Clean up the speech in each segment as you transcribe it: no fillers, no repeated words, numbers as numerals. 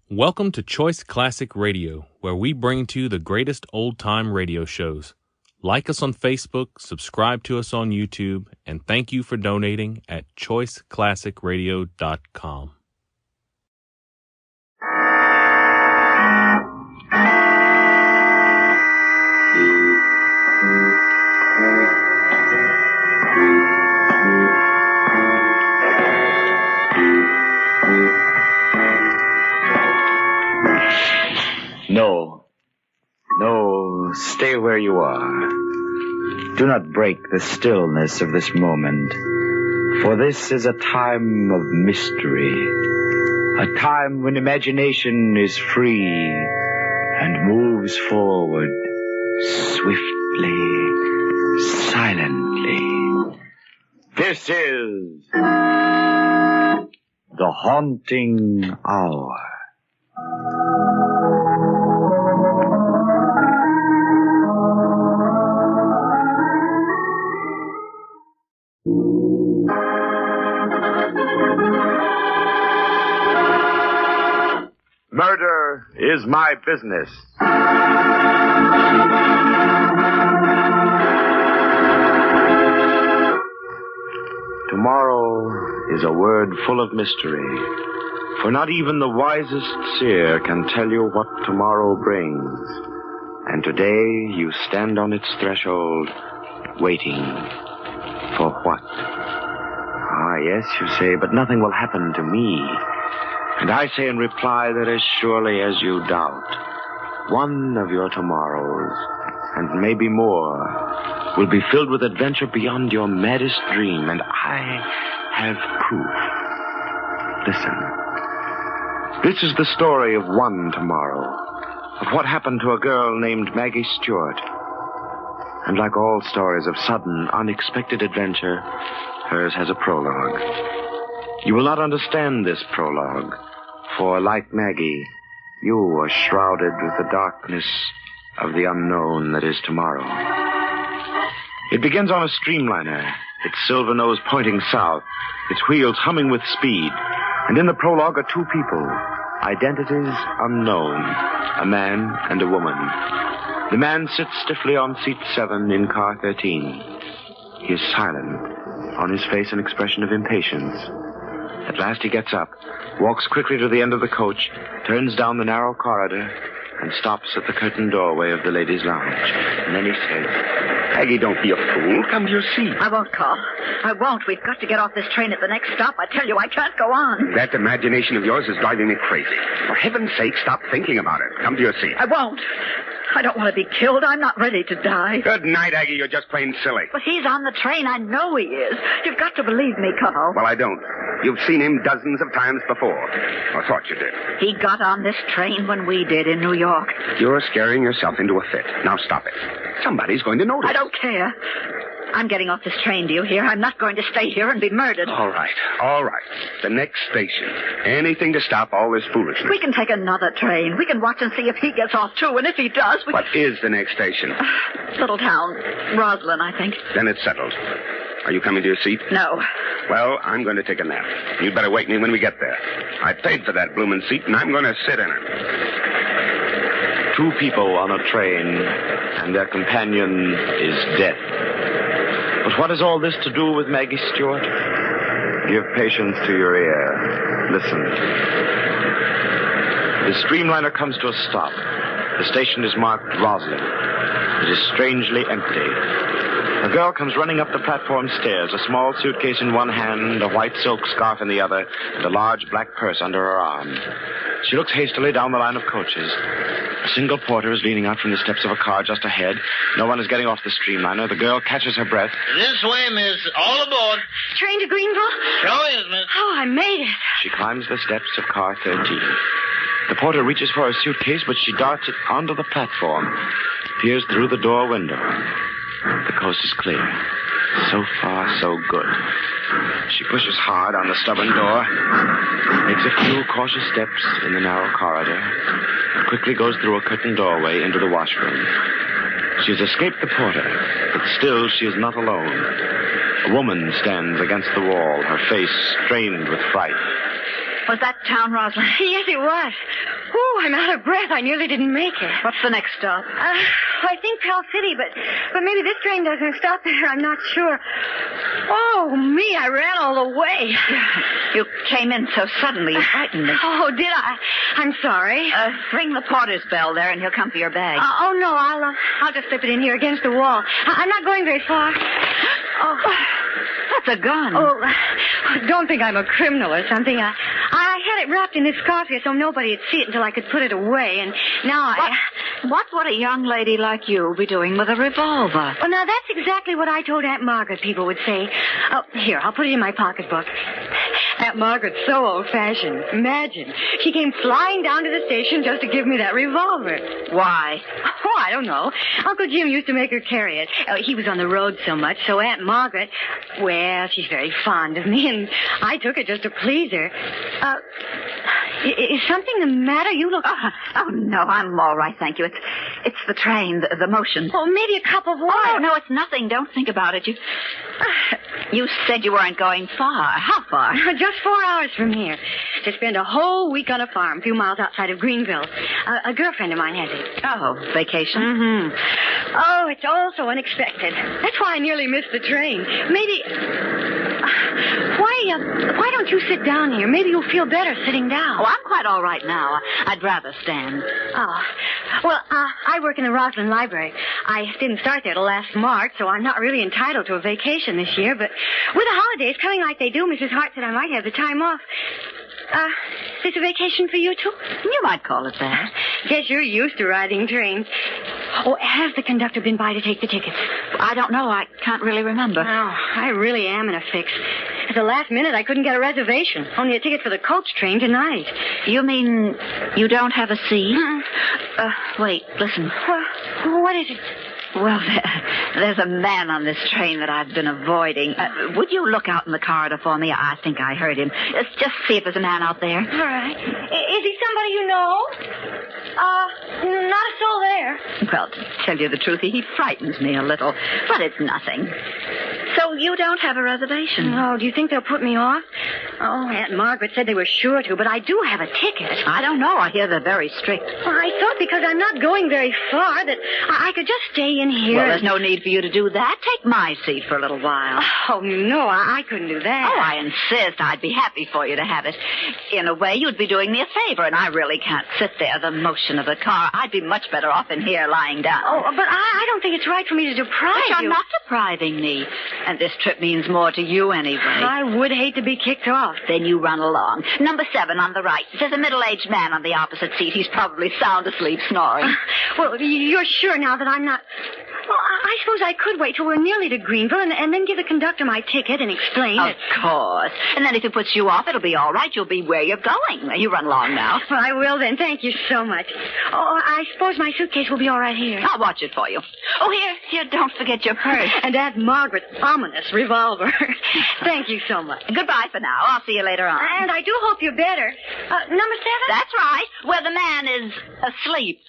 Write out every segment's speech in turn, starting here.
Welcome to Choice Classic Radio, where we bring to you the greatest old-time radio shows. Like us on Facebook, subscribe to us on YouTube, and thank you for donating at choiceclassicradio.com. No, stay where you are. Do not break the stillness of this moment, for this is a time of mystery, a time when imagination is free and moves forward swiftly, silently. This is the haunting hour. Murder is my business. Tomorrow is a word full of mystery, for not even the wisest seer can tell you what tomorrow brings. And today you stand on its threshold, waiting for what? Ah, yes, you say, but nothing will happen to me. And I say in reply that as surely as you doubt, one of your tomorrows, and maybe more, will be filled with adventure beyond your maddest dream, and I have proof. Listen. This is the story of one tomorrow, of what happened to a girl named Maggie Stewart. And like all stories of sudden, unexpected adventure, hers has a prologue. You will not understand this prologue, for like Maggie, you are shrouded with the darkness of the unknown that is tomorrow. It begins on a streamliner, its silver nose pointing south, its wheels humming with speed, and in the prologue are two people, identities unknown, a man and a woman. The man sits stiffly on seat 7 in car 13. He is silent, on his face an expression of impatience. At last he gets up, walks quickly to the end of the coach, turns down the narrow corridor, and stops at the curtained doorway of the ladies' lounge. And then he says, "Maggie, don't be a fool. Come to your seat." I won't, Carl. I won't. We've got to get off this train at the next stop. I tell you, I can't go on. That imagination of yours is driving me crazy. For heaven's sake, stop thinking about it. Come to your seat. I won't. I don't want to be killed. I'm not ready to die. Good night, Aggie. You're just plain silly. But he's on the train. I know he is. You've got to believe me, Carl. Well, I don't. You've seen him dozens of times before. Or thought you did. He got on this train when we did in New York. You're scaring yourself into a fit. Now stop it. Somebody's going to notice. I don't care. I'm getting off this train, do you hear? I'm not going to stay here and be murdered. All right. The next station. Anything to stop all this foolishness. We can take another train. We can watch and see if he gets off, too. And if he does, What is the next station? Little town. Roslyn, I think. Then it's settled. Are you coming to your seat? No. Well, I'm going to take a nap. You'd better wake me when we get there. I paid for that bloomin' seat, and I'm going to sit in it. Two people on a train, and their companion is dead. But what has all this to do with Maggie Stewart? Give patience to your ear. Listen. The streamliner comes to a stop. The station is marked Roslyn. It is strangely empty. A girl comes running up the platform stairs, a small suitcase in one hand, a white silk scarf in the other, and a large black purse under her arm. She looks hastily down the line of coaches. A single porter is leaning out from the steps of a car just ahead. No one is getting off the streamliner. The girl catches her breath. This way, miss. All aboard. Train to Greenville? Sure is, miss. Oh, I made it. She climbs the steps of car 13. The porter reaches for her suitcase, but she darts it onto the platform, peers through the door window. The coast is clear. So far, so good. She pushes hard on the stubborn door, makes a few cautious steps in the narrow corridor, and quickly goes through a curtained doorway into the washroom. She has escaped the porter, but still she is not alone. A woman stands against the wall, her face strained with fright. Was that town, Roslyn? Yes, it was. Oh, I'm out of breath. I nearly didn't make it. What's the next stop? I think Pell City, but maybe this train doesn't stop there. I'm not sure. Oh, me, I ran all the way. You came in so suddenly. You frightened me. Oh, did I? I'm sorry. Ring the porter's bell there, and he'll come for your bag. Oh, no, I'll just slip it in here against the wall. I'm not going very far. Oh, that's a gun. Oh, don't think I'm a criminal or something. I had it wrapped in this scarf here so nobody'd see it until I could put it away, and now What would a young lady like you be doing with a revolver? Well, now, that's exactly what I told Aunt Margaret people would say. Oh, here, I'll put it in my pocketbook. Aunt Margaret's so old-fashioned. Imagine. She came flying down to the station just to give me that revolver. Why? Oh, I don't know. Uncle Jim used to make her carry it. He was on the road so much, so Aunt Margaret, well, she's very fond of me, and I took it just to please her. Is something the matter? You look... Oh, no, I'm all right, thank you. It's the train, the motion. Oh, maybe a cup of water. Oh, no, it's nothing. Don't think about it. You said you weren't going far. How far? Just 4 hours from here. To spend a whole week on a farm a few miles outside of Greenville. A girlfriend of mine has it. Oh, vacation? Mm-hmm. Oh, it's all so unexpected. That's why I nearly missed the train. Maybe... Why don't you sit down here? Maybe you'll feel better sitting down. Oh, I'm quite all right now. I'd rather stand. Oh. Well, I work in the Roslyn Library. I didn't start there till last March, so I'm not really entitled to a vacation this year, but with the holidays coming like they do, Mrs. Hart said I might have the time off. Is this a vacation for you, too? You might call it that. Guess you're used to riding trains. Oh, has the conductor been by to take the tickets? I don't know. I can't really remember. Oh, I really am in a fix. At the last minute, I couldn't get a reservation. Only a ticket for the coach train tonight. You mean you don't have a seat? Mm-mm. Wait, listen. What is it? Well, there's a man on this train that I've been avoiding. Would you look out in the corridor for me? I think I heard him. Just see if there's a man out there. All right. Is he somebody you know? Not a soul there. Well, to tell you the truth, he frightens me a little. But it's nothing. So you don't have a reservation? Oh, do you think they'll put me off? Oh, Aunt Margaret said they were sure to, but I do have a ticket. I don't know. I hear they're very strict. Well, I thought because I'm not going very far that I could just stay in here. Well, there's no need for you to do that. Take my seat for a little while. Oh, no, I couldn't do that. Oh, I insist. I'd be happy for you to have it. In a way, you'd be doing me a favor, and I really can't sit there, the motion of the car. I'd be much better off in here lying down. Oh, but I don't think it's right for me to deprive you. But you're not depriving me. And this trip means more to you anyway. I would hate to be kicked off. Then you run along. Number 7 on the right. There's a middle-aged man on the opposite seat. He's probably sound asleep snoring. Well, you're sure now that I'm not... Well, I suppose I could wait till we're nearly to Greenville and then give the conductor my ticket and explain Of course. And then if it puts you off, it'll be all right. You'll be where you're going. You run along now. Well, I will then. Thank you so much. Oh, I suppose my suitcase will be all right here. I'll watch it for you. Oh, here, don't forget your purse. And Aunt Margaret's ominous revolver. Thank you so much. Goodbye for now. I'll see you later on. And I do hope you're better. Number 7? That's right. Where the man is asleep.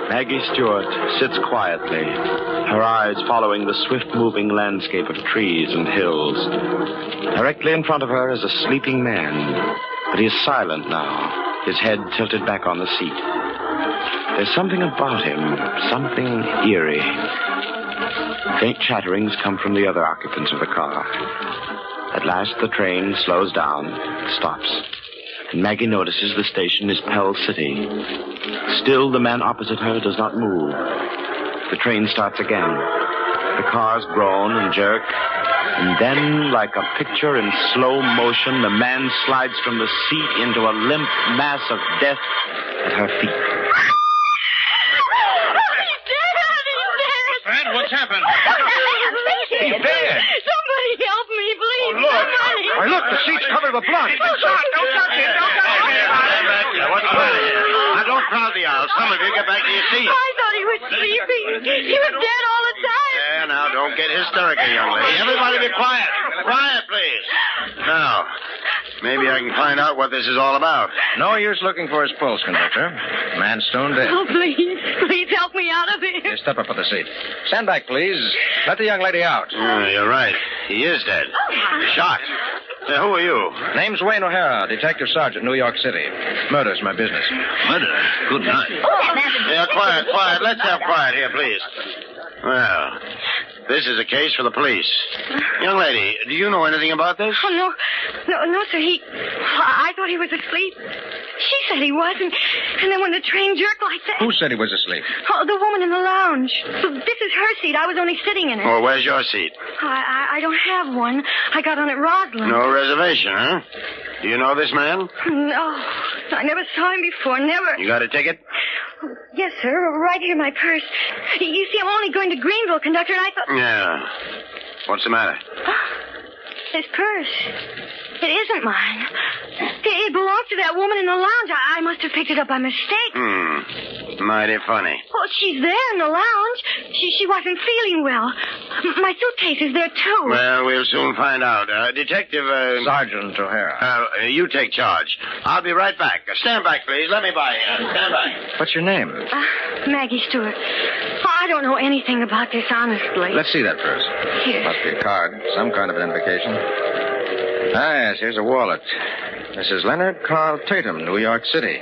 Maggie Stewart sits quietly, her eyes following the swift-moving landscape of trees and hills. Directly in front of her is a sleeping man, but he is silent now, his head tilted back on the seat. There's something about him, something eerie. Faint chatterings come from the other occupants of the car. At last, the train slows down, stops. And Maggie notices the station is Pell City. Still, the man opposite her does not move. The train starts again. The cars groan and jerk. And then, like a picture in slow motion, the man slides from the seat into a limp mass of death at her feet. Fred, what's happened? He's dead. Somebody help me, please. Oh, look. Somebody. Why, look, the seat's covered with blood. Don't touch him. What's the matter here? Now, don't crowd the aisle. Some of you get back to your seats. I thought he was sleeping. He was dead all the time. Yeah, now, don't get hysterical, young lady. Everybody be quiet. Quiet, please. Now, maybe I can find out what this is all about. No use looking for his pulse, conductor. Man's stone dead. Oh, please help me out of here. Here, step up for the seat. Stand back, please. Let the young lady out. You're right. He is dead. Shot. Who are you? Name's Wayne O'Hara, Detective Sergeant, New York City. Murder's my business. Murder? Good night. Oh, that man's Yeah, quiet. Let's have quiet here, please. Well, this is a case for the police. Young lady, do you know anything about this? Oh, no, sir. I thought he was asleep. She said he wasn't. And then when the train jerked like that... Who said he was asleep? Oh, the woman in the lounge. This is her seat. I was only sitting in it. Well, where's your seat? I don't have one. I got on at Roslyn. No reservation, huh? Do you know this man? No. I never saw him before. Never. You got a ticket? Yes, sir. Right here in my purse. You see, I'm only going to Greenville, conductor, and I thought... Yeah. What's the matter? His purse. It isn't mine. It belongs to that woman in the lounge. I must have picked it up by mistake. Mighty funny. Well, she's there in the lounge. She wasn't feeling well. My suitcase is there, too. Well, we'll soon find out. Detective... Sergeant O'Hara. You take charge. I'll be right back. Stand back, please. Let me by here. Stand back. What's your name? Maggie Stewart. I don't know anything about this, honestly. Let's see that first. Here. Must be a card. Some kind of identification. Ah, yes, here's a wallet. Mrs. Leonard Carl Tatum, New York City.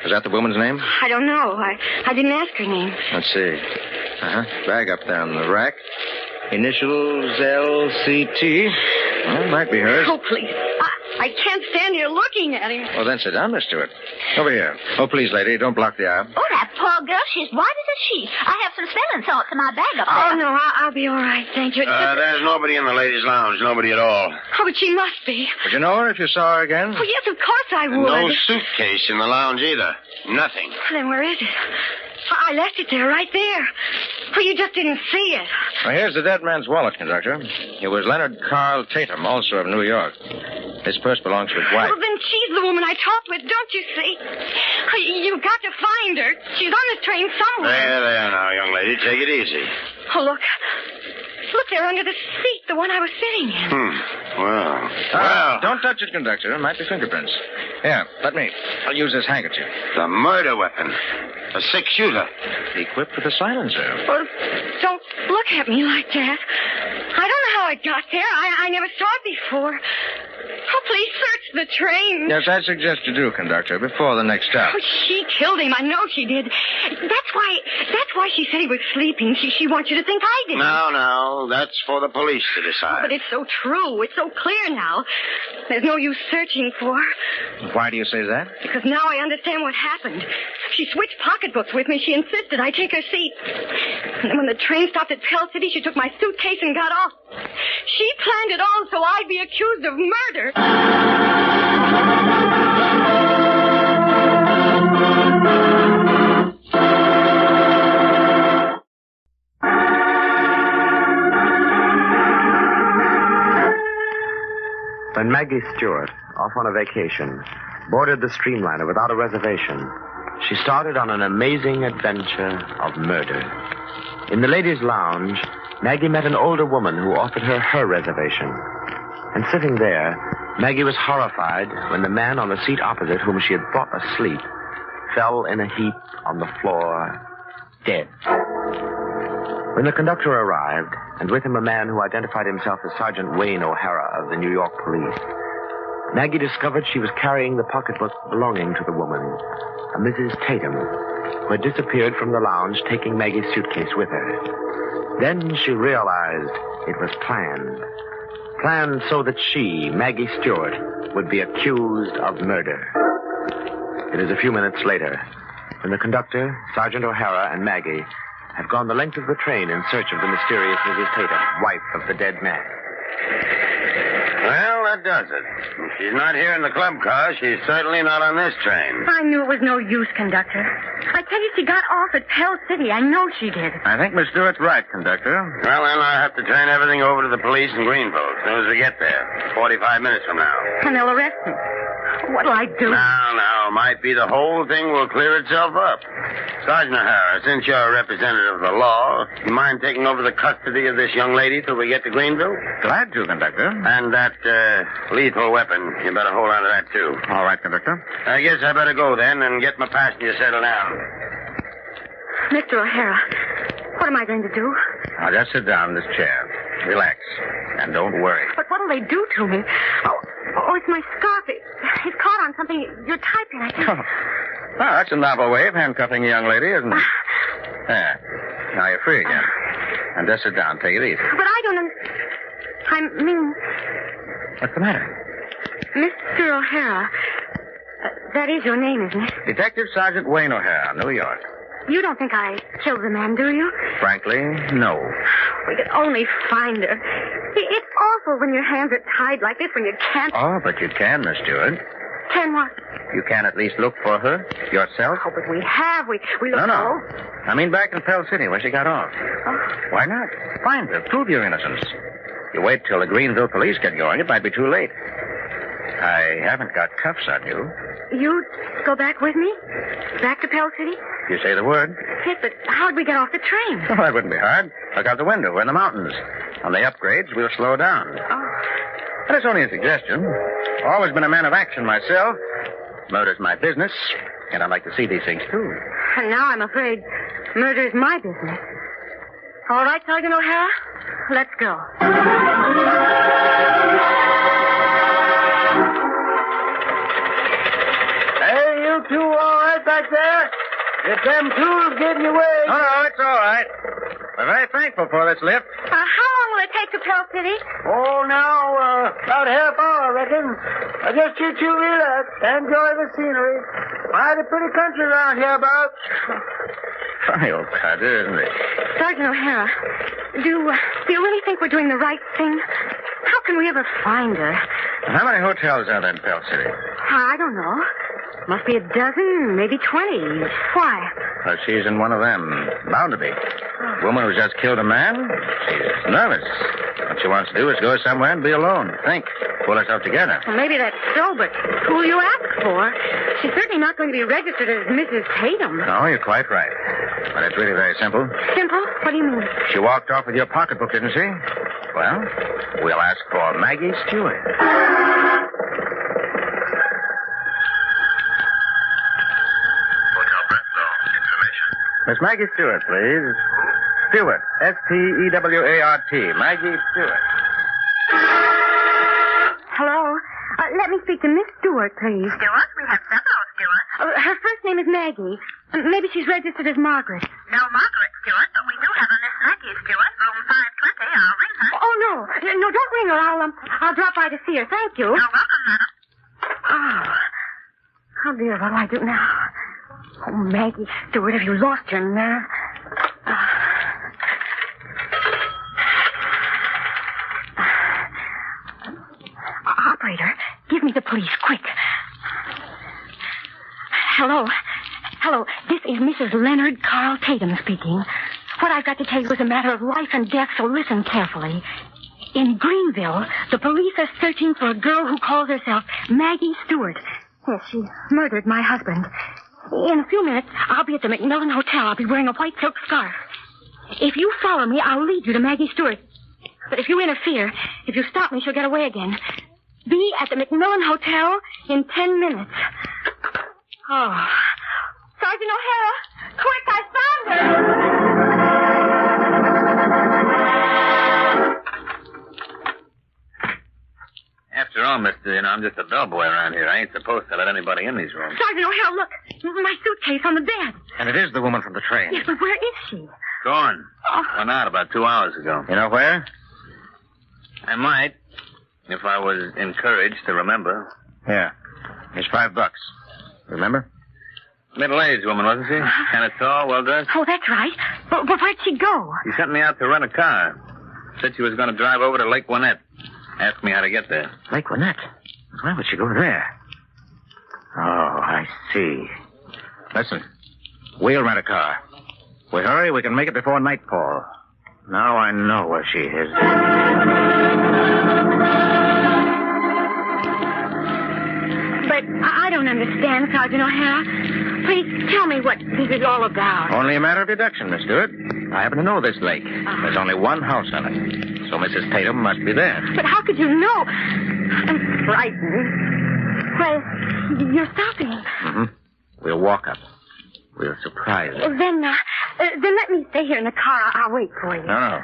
Is that the woman's name? I don't know. I didn't ask her name. Let's see. Bag up there on the rack. Initials LCT. Well, might be hers. Oh, please. I can't stand here looking at him. Well, then sit down, Miss Stewart. Over here. Oh, please, lady, don't block the aisle. Oh, that poor girl. She's white as a sheet. I have some smelling salts in my bag up there. Oh, no, I'll be all right, thank you. There's nobody in the ladies' lounge. Nobody at all. Oh, but she must be. Would you know her if you saw her again? Oh, yes, of course I would. No suitcase in the lounge either. Nothing. Then where is it? I left it there, right there. Oh, you just didn't see it. Well, here's the dead man's wallet, conductor. It was Leonard Carl Tatum, also of New York. His purse belongs to his wife. Well, then she's the woman I talked with, don't you see? Oh, you've got to find her. She's on this train somewhere. There now, young lady. Take it easy. Oh, look. Look there under the seat, the one I was sitting in. Well. Don't touch it, conductor. It might be fingerprints. Here, let me. I'll use this handkerchief. The murder weapon. A six-shooter. Equipped with a silencer. Oh, don't look at me like that. I don't know how it got there. I never saw it before. Oh, please search the train. Yes, I suggest you do, conductor, before the next stop. Oh, she killed him. I know she did. That's why she said he was sleeping. She wants you to think I did. No. That's for the police to decide. But it's so true. It's so clear now. There's no use searching for her. Why do you say that? Because now I understand what happened. She switched pocketbooks with me. She insisted I take her seat. And then when the train stopped at Pell City, she took my suitcase and got off. She planned it all so I'd be accused of murder. When Maggie Stewart, off on a vacation, boarded the streamliner without a reservation, she started on an amazing adventure of murder. In the ladies' lounge, Maggie met an older woman who offered her reservation. And sitting there, Maggie was horrified when the man on the seat opposite, whom she had thought asleep, fell in a heap on the floor, dead. When the conductor arrived, and with him a man who identified himself as Sergeant Wayne O'Hara of the New York Police, Maggie discovered she was carrying the pocketbook belonging to the woman, a Mrs. Tatum, who had disappeared from the lounge, taking Maggie's suitcase with her. Then she realized it was planned. Planned so that she, Maggie Stewart, would be accused of murder. It is a few minutes later, when the conductor, Sergeant O'Hara, and Maggie have gone the length of the train in search of the mysterious Mrs. Tatum, wife of the dead man. Well, that does it. If she's not here in the club car, she's certainly not on this train. I knew it was no use, conductor. I tell you, she got off at Pell City. I know she did. I think Miss Stewart's right, conductor. Well, then I'll have to turn everything over to the police in Greenville as soon as we get there. 45 minutes from now. And they'll arrest me. What'll I do? Now, might be the whole thing will clear itself up. Sergeant O'Hara, since you're a representative of the law, you mind taking over the custody of this young lady till we get to Greenville? Glad to, conductor. And that lethal weapon, you better hold on to that, too. All right, conductor. I guess I better go then and get my passenger settled down. Mr. O'Hara, what am I going to do? Now, just sit down in this chair. Relax. And don't worry. But what'll they do to me? Oh, it's my scarf. It's caught on something you're typing, I think. Oh, that's a novel way of handcuffing a young lady, isn't it? There. Now you're free again. And just sit down. Take it easy. But I don't I mean, What's the matter? Mr. O'Hara. That is your name, isn't it? Detective Sergeant Wayne O'Hara, New York. You don't think I killed the man, do you? Frankly, no. We could only find her. It's awful when your hands are tied like this, when you can't... Oh, but you can, Miss Stewart. Can what? You can at least look for her yourself. Oh, but we have. We look... No. I mean back in Pell City where she got off. Oh. Why not? Find her. Prove your innocence. You wait till the Greenville police get going, it might be too late. I haven't got cuffs on you. You'd go back with me? Back to Pell City? You say the word. Yes, but how'd we get off the train? Oh, that wouldn't be hard. Look out the window. We're in the mountains. On the upgrades, we'll slow down. Oh. But it's only a suggestion. Always been a man of action myself. Murder's my business, and I like to see these things through. And now I'm afraid murder is my business. All right, Sergeant O'Hara, let's go. Hey, you two all right back there? If them tools getting away... No, it's all right. We're very thankful for this lift. How long will it take to Pell City? Oh, now, about half hour, I reckon. Just you two relax. Enjoy the scenery. Mighty pretty country around here, about. Funny old cutter, isn't it? Sergeant O'Hara, do you really think we're doing the right thing? How can we ever find her? How many hotels are there in Pell City? I don't know. Must be a dozen, maybe 20. Why? Well, she's in one of them. Bound to be. Woman who's just killed a man. She's nervous. What she wants to do is go somewhere and be alone. Think. Pull herself together. Well, maybe that's so, but who'll you ask for? She's certainly not going to be registered as Mrs. Tatum. No, you're quite right. But it's really very simple. Simple? What do you mean? She walked off with your pocketbook, didn't she? Well, we'll ask for Maggie Stewart. Miss Maggie Stewart, please. Stewart. Stewart. Maggie Stewart. Hello? Let me speak to Miss Stewart, please. Stewart? We have several Stewarts. Her first name is Maggie. Maybe she's registered as Margaret. No Margaret Stewart, but we do have a Miss Maggie Stewart, room 520. I'll ring her. Oh, no. No, don't ring her. I'll drop by to see her. Thank you. You're welcome, madam. Oh, dear, what'll I do now? Oh, Maggie Stewart, have you lost your nerve? Operator, give me the police, quick. Hello. This is Mrs. Leonard Carl Tatum speaking. What I've got to tell you is a matter of life and death, so listen carefully. In Greenville, the police are searching for a girl who calls herself Maggie Stewart. Yes, she murdered my husband. In a few minutes, I'll be at the McMillan Hotel. I'll be wearing a white silk scarf. If you follow me, I'll lead you to Maggie Stewart. But if you interfere, if you stop me, she'll get away again. Be at the McMillan Hotel in 10 minutes. Oh. Sergeant O'Hara, quick, I found her! After all, mister, I'm just a bellboy around here. I ain't supposed to let anybody in these rooms. Sergeant O'Hara, look. My suitcase on the bed. And it is the woman from the train. Yes, but where is she? Gone. Oh. Went out about 2 hours ago. You know where? I might, if I was encouraged to remember. Here. Here's $5. Remember? Middle-aged woman, wasn't she? Kind of tall, well-dressed. Oh, that's right. But where'd she go? She sent me out to rent a car. Said she was going to drive over to Lake Winnett. Asked me how to get there. Lake Winnett? Why would she go there? Oh, I see. Listen, we'll rent a car. We hurry, we can make it before nightfall. Now I know where she is. But I don't understand, Sergeant O'Hara. Please tell me what this is all about. Only a matter of deduction, Miss Stewart. I happen to know this lake. There's only one house on it. So Mrs. Tatum must be there. But how could you know? I'm frightened. Well, you're stopping. Mm-hmm. We'll walk up. We'll surprise her. Then let me stay here in the car. I'll wait for you. No.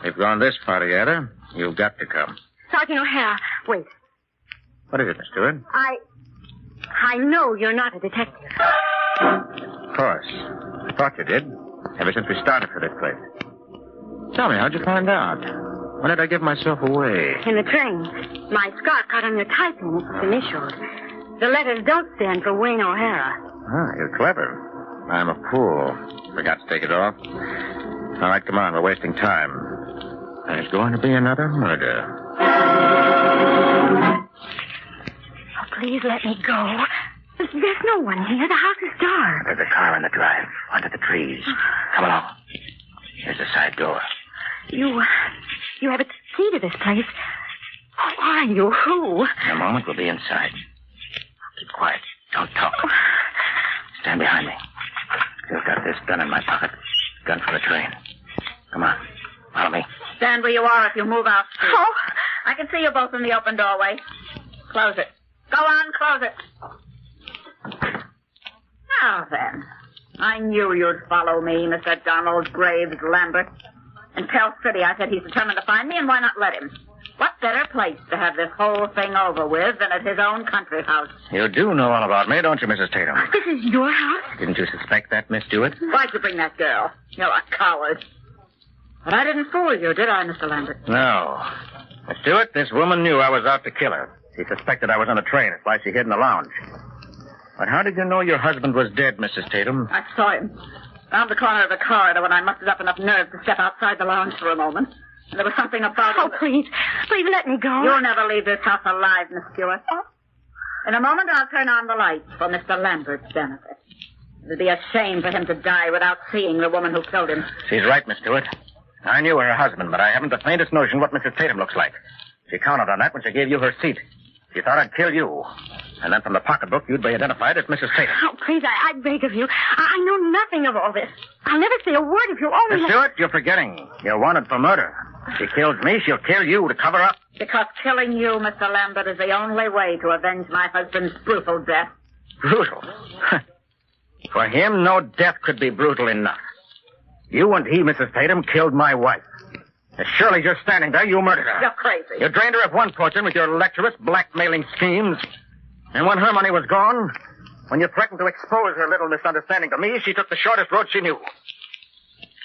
We've gone this far together. You've got to come. Sergeant O'Hara, wait. What is it, Miss Stewart? I know you're not a detective. Of course. I thought you did. Ever since we started for this place. Tell me, how'd you find out? When did I give myself away? In the train. My scarf caught on your typing. It's initialed. The letters don't stand for Wayne O'Hara. Ah, you're clever. I'm a fool. Forgot to take it off. All right, come on. We're wasting time. There's going to be another murder. Oh, please let me go. There's no one here. The house is dark. There's a car on the drive, under the trees. Come along. Here's the side door. You have a key to this place. Who are you? Who? In a moment, we'll be inside. Keep quiet. Don't talk. Stand behind me. Still got this gun in my pocket. Gun for the train. Come on. Follow me. Stand where you are if you move out. Oh. I can see you both in the open doorway. Close it. Go on, close it. Now then. I knew you'd follow me, Mr. Donald Graves Lambert. And tell City I said he's determined to find me, and why not let him? What better place to have this whole thing over with than at his own country house? You do know all about me, don't you, Mrs. Tatum? This is your house? Didn't you suspect that, Miss Stewart? Why'd you bring that girl? You're a coward. But I didn't fool you, did I, Mr. Lambert? No. Miss Stewart, this woman knew I was out to kill her. She suspected I was on the train. That's why she hid in the lounge. But how did you know your husband was dead, Mrs. Tatum? I saw him. Round the corner of the corridor when I mustered up enough nerve to step outside the lounge for a moment. And there was something about Oh, him. please. Please let me go. You'll never leave this house alive, Miss Stewart. In a moment, I'll turn on the lights for Mr. Lambert's benefit. It'd be a shame for him to die without seeing the woman who killed him. She's right, Miss Stewart. I knew her husband, but I haven't the faintest notion what Mrs. Tatum looks like. She counted on that when she gave you her seat. She thought I'd kill you. And then from the pocketbook, you'd be identified as Mrs. Tatum. Oh, please, I beg of you. I know nothing of all this. I'll never say a word if you only... Miss Stewart, you're forgetting. You're wanted for murder. If she kills me, she'll kill you to cover up. Because killing you, Mr. Lambert, is the only way to avenge my husband's brutal death. Brutal? For him, no death could be brutal enough. You and he, Mrs. Tatum, killed my wife. As surely as you're standing there, you murdered her. You're crazy. You drained her of one fortune with your lecherous blackmailing schemes. And when her money was gone, when you threatened to expose her little misunderstanding to me, she took the shortest road she knew.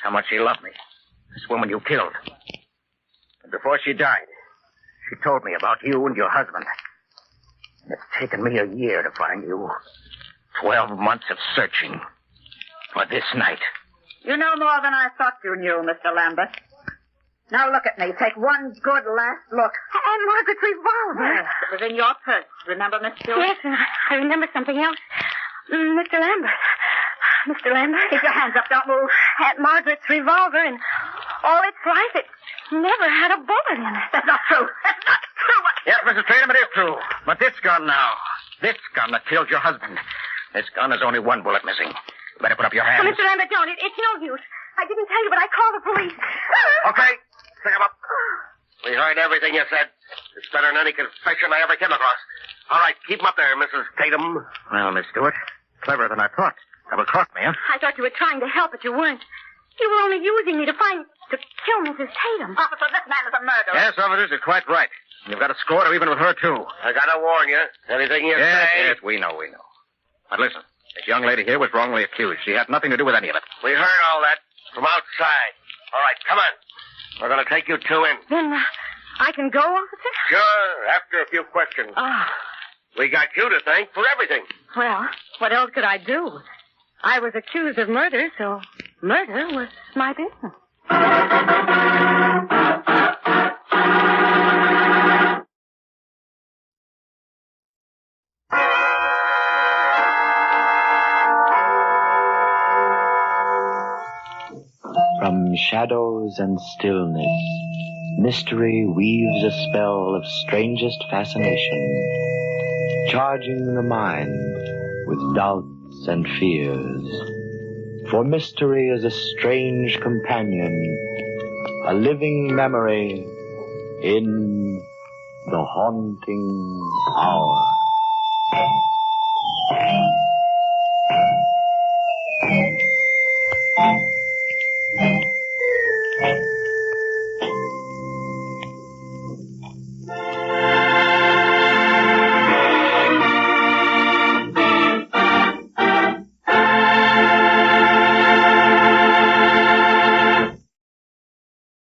How much she loved me. This woman you killed. And before she died, she told me about you and your husband. And it's taken me a year to find you. 12 months of searching for this night. You know more than I thought you knew, Mr. Lambert. Now look at me. Take one good last look. And Margaret's revolver. Yes, it was in your purse. Remember, Miss Stewart? Yes, and I remember something else. Mr. Lambert. Mr. Lambert. Keep your hands up. Don't move. Aunt Margaret's revolver, and all its life, it never had a bullet in it. That's not true. That's not true. Yes, Mrs. Tatum, it is true. But this gun now. This gun that killed your husband. This gun has only one bullet missing. You better put up your Oh, hands. Mr. Lambert, don't. It's no use. I didn't tell you, but I called the police. Okay, pick him up. We heard everything you said. It's better than any confession I ever came across. All right, keep him up there, Mrs. Tatum. Well, Miss Stewart, cleverer than I thought. Double-crossed me, huh? I thought you were trying to help, but you weren't. You were only using me to kill Mrs. Tatum. Officer, this man is a murderer. Yes, officers, you're quite right. You've got a score to even with her, too. I gotta warn you. Anything you Yes, say... yes, we know. But listen, this young lady here was wrongly accused. She had nothing to do with any of it. We heard all that from outside. All right, come on. We're gonna take you two in. Then I can go, officer? Sure, after a few questions. Ah, We got you to thank for everything. well, what else could I do? I was accused of murder, so murder was my business. From shadows and stillness, mystery weaves a spell of strangest fascination, charging the mind with doubts and fears. For mystery is a strange companion, a living memory in the haunting hour.